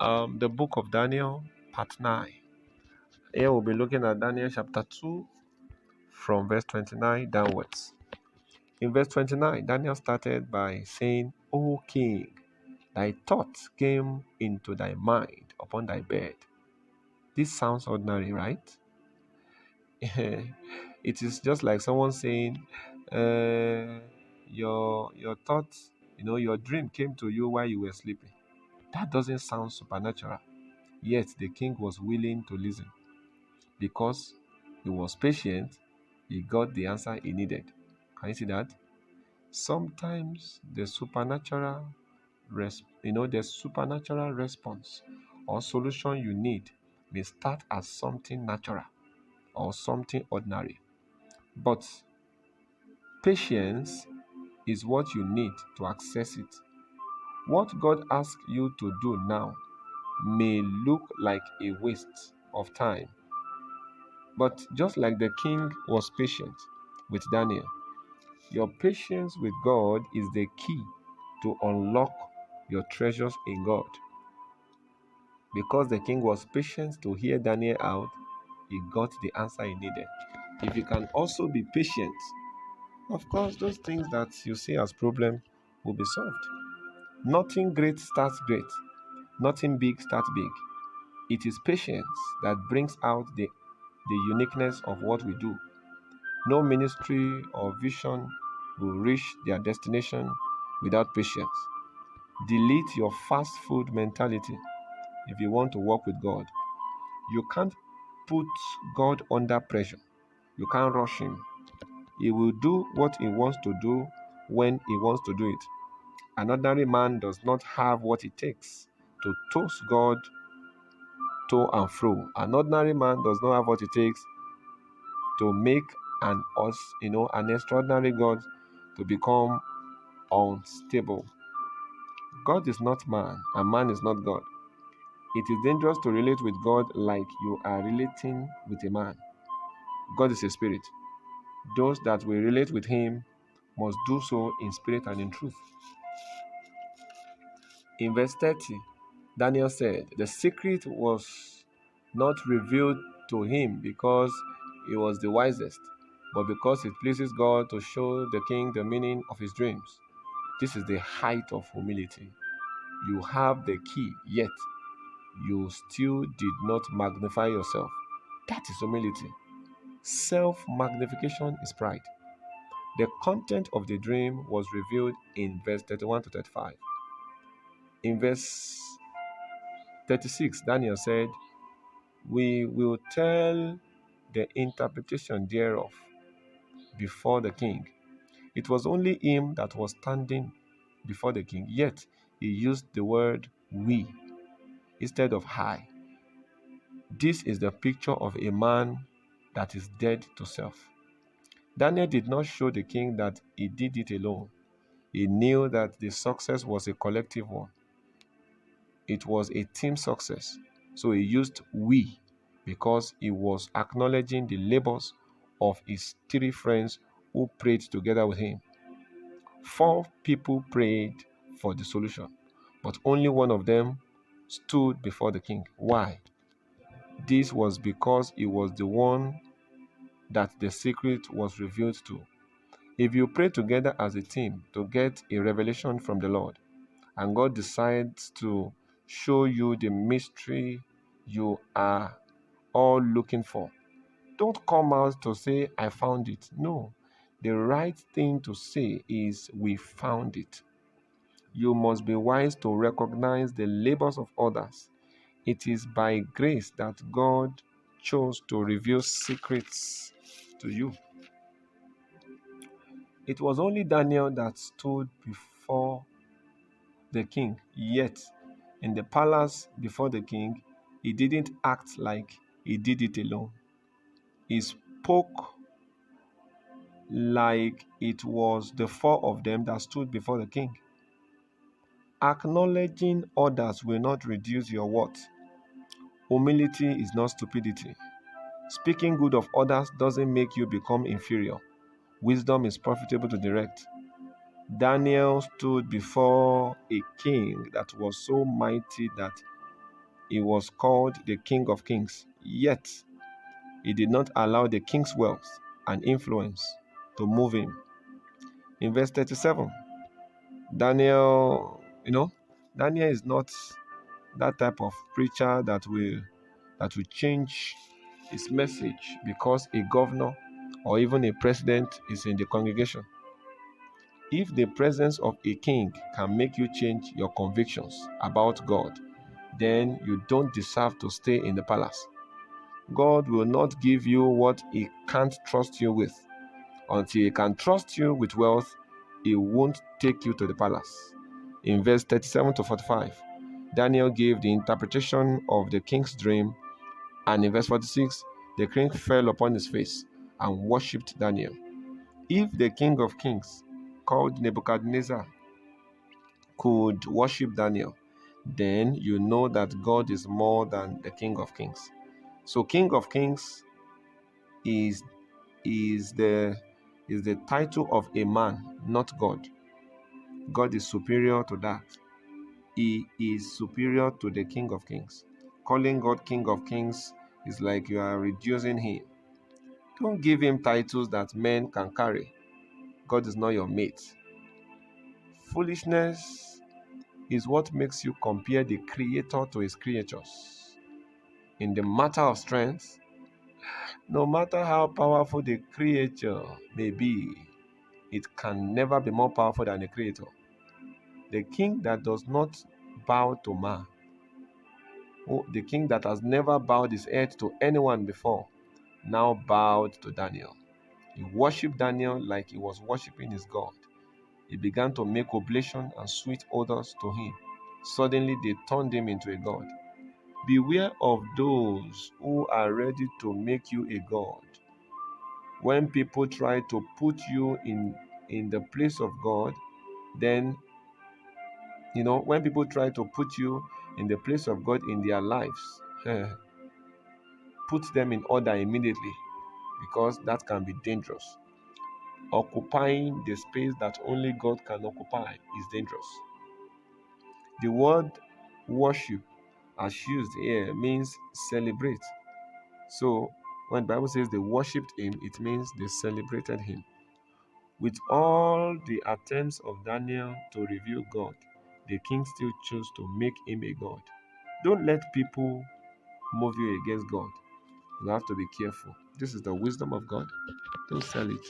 The book of Daniel, part 9. Here we'll be looking at Daniel chapter 2 from verse 29 downwards. In verse 29, Daniel started by saying, O king, thy thoughts came into thy mind upon thy bed. This sounds ordinary, right? It is just like someone saying, your thoughts, your dream came to you while you were sleeping. That doesn't sound supernatural. Yet the king was willing to listen. Because he was patient, he got the answer he needed. Can you see that? Sometimes the supernatural response or solution you need may start as something natural or something ordinary. But patience is what you need to access it. What God asks you to do now may look like a waste of time. But just like the king was patient with Daniel, your patience with God is the key to unlock your treasures in God. Because the king was patient to hear Daniel out, he got the answer he needed. If you can also be patient, of course, those things that you see as problem will be solved. Nothing great starts great. Nothing big starts big. It is patience that brings out the uniqueness of what we do. No ministry or vision will reach their destination without patience. Delete your fast food mentality if you want to work with God. You can't put God under pressure. You can't rush him. He will do what he wants to do when he wants to do it. An ordinary man does not have what it takes to toast God to and fro. An ordinary man does not have what it takes to make an extraordinary God to become unstable. God is not man, and man is not God. It is dangerous to relate with God like you are relating with a man. God is a spirit. Those that will relate with him must do so in spirit and in truth. In verse 30, Daniel said, the secret was not revealed to him because he was the wisest, but because it pleases God to show the king the meaning of his dreams. This is the height of humility. You have the key, yet you still did not magnify yourself. That is humility. Self-magnification is pride. The content of the dream was revealed in verse 31 to 35. In verse 36, Daniel said, we will tell the interpretation thereof before the king. It was only him that was standing before the king, yet he used the word we instead of I. This is the picture of a man that is dead to self. Daniel did not show the king that he did it alone. He knew that the success was a collective one. It was a team success. So he used we because he was acknowledging the labors of his three friends who prayed together with him. 4 people prayed for the solution, but only one of them stood before the king. Why? This was because he was the one that the secret was revealed to. If you pray together as a team to get a revelation from the Lord, and God decides to show you the mystery you are all looking for, don't come out to say, I found it. No, the right thing to say is, we found it. You must be wise to recognize the labors of others. It is by grace that God chose to reveal secrets to you. It was only Daniel that stood before the king, yet in the palace before the king, he didn't act like he did it alone. He spoke like it was the 4 of them that stood before the king. Acknowledging others will not reduce your worth. Humility is not stupidity. Speaking good of others doesn't make you become inferior. Wisdom is profitable to direct. Daniel stood before a king that was so mighty that he was called the King of Kings. Yet, he did not allow the king's wealth and influence to move him. In verse 37, Daniel, Daniel is not that type of preacher that will change his message because a governor or even a president is in the congregation. If the presence of a king can make you change your convictions about God, then you don't deserve to stay in the palace. God will not give you what he can't trust you with. Until he can trust you with wealth, he won't take you to the palace. In verse 37 to 45, Daniel gave the interpretation of the king's dream, and in verse 46, the king fell upon his face and worshipped Daniel. If the king of kings, called Nebuchadnezzar, could worship Daniel, then you know that God is more than the king of kings. So king of kings is is the is the title of a man, not God. God is superior to that. He is superior to the King of Kings. Calling God King of Kings is like you are reducing him. Don't give him titles that men can carry. God is not your mate. Foolishness is what makes you compare the Creator to his creatures. In the matter of strength, no matter how powerful the creature may be, it can never be more powerful than the Creator. The king that does not bow to man, the king that has never bowed his head to anyone before, now bowed to Daniel. He worshipped Daniel like he was worshiping his God. He began to make oblation and sweet odors to him. Suddenly they turned him into a god. Beware of those who are ready to make you a god. When people try to put you in the place of God, then when people try to put you in the place of God in their lives, put them in order immediately, because that can be dangerous. Occupying the space that only God can occupy is dangerous. The word worship, as used here, means celebrate. So when the Bible says they worshipped him, it means they celebrated him. With all the attempts of Daniel to reveal God, the king still chose to make him a god. Don't let people move you against God. You have to be careful. This is the wisdom of God. Don't sell it.